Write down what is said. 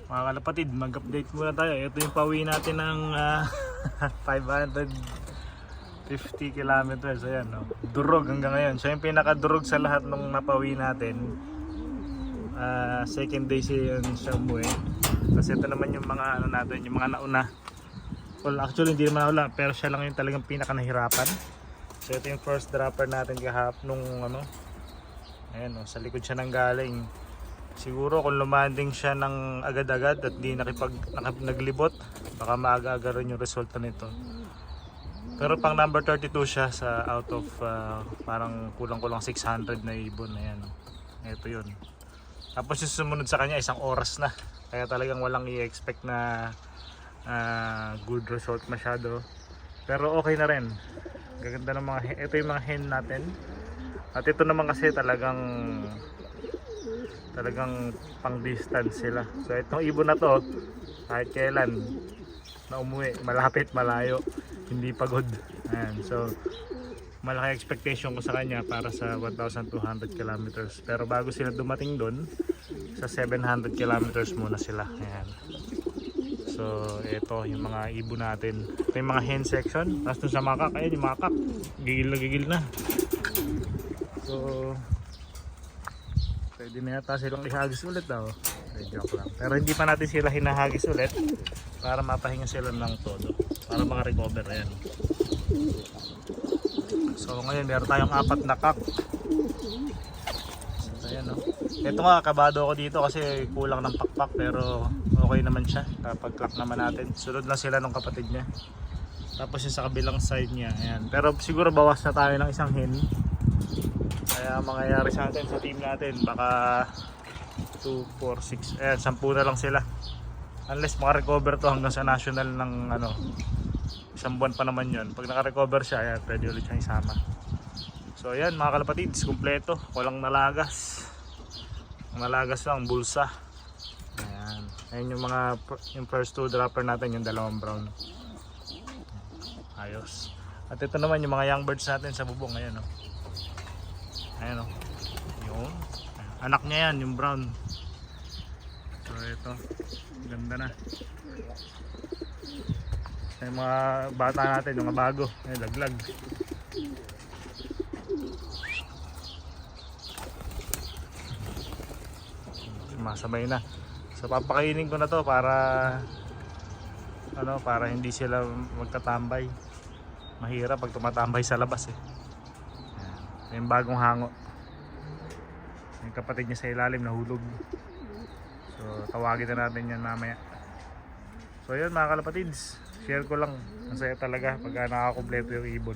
Mga kalapatid, mag-update muna tayo. Ito yung pauwi natin ng 550 kilometers. Ayan, no? Durog hanggang ngayon. Siya yung pinakadurog sa lahat nung napauwi natin. Second day siya umuwi. Kasi ito naman yung mga ano natin, yung mga nauna. Well, actually hindi naman nauna, pero siya lang yung talagang pinaka nahirapan. So ito yung first dropper natin nung ano. Ayan, no? Sa likod siya nang galing. Siguro kung lumanding siya ng agad-agad at di naglibot, baka maaga-aga rin yung resulta nito. Pero pang number 32 siya sa out of parang kulang-kulang 600 na ibon. Ayan. Ito yun. Tapos yung sumunod sa kanya 1 oras na. Kaya talagang walang i-expect na good result masyado. Pero okay na rin. Gaganda ng ito yung mga hen natin. At ito naman kasi talagang pang distance sila. So itong ibon na to, kahit kailan na umuwi, malapit, malayo, hindi pagod. Ayan. So malaki expectation ko sa kanya para sa 1,200 kilometers. Pero bago sila dumating doon, sa 700 kilometers muna sila. Ayan. So ito yung mga ibon natin. Ito yung mga hen section. Tapos dun sa makak, ayan yung makak, gigil na. So pwede na yata silang ihagis ulit daw. Joke lang. Pero hindi pa natin sila hinahagis ulit para mapahinga sila ng todo. Para maka-recover. Ayan. So ngayon meron tayong 4 na cock. So ayan, no? Ito nga, kabado ako dito kasi kulang ng pakpak, pero okay naman siya. Kapag-clock naman natin. Sunod lang sila ng kapatid niya. Tapos yung sa kabilang side niya. Ayan. Pero siguro bawas na tayo ng isang hen. Kaya mangyayari sa atin sa team natin baka 2, 4, 6, ayan, 10 na lang sila. Unless maka-recover to hanggang sa national ng ano, 1 buwan pa naman yun. Pag naka-recover siya, ayan, pwede ulit siyang isama. So ayan mga kalapatids, kumpleto, walang nalagas. Ang nalagas lang, bulsa. Ayan, ayan yung first 2 dropper natin, yung 2 brown. Ayos. At ito naman yung mga young birds natin sa bubong. Ayan, oh. Ayan, o. Yung anak niya yan, yung brown. So ito, ganda na. Yung mga bata natin, yung mga bago. Ayan, laglag. Sumasabay na. So papakainin ko na to para hindi sila magtatambay. Mahirap pag tumatambay sa labas eh. Yung bagong hango, yung kapatid niya sa ilalim nahulog. So tawagin na natin yan mamaya. So yun mga kalapatids, share ko lang, masaya talaga pag nakakompleto yung ibon.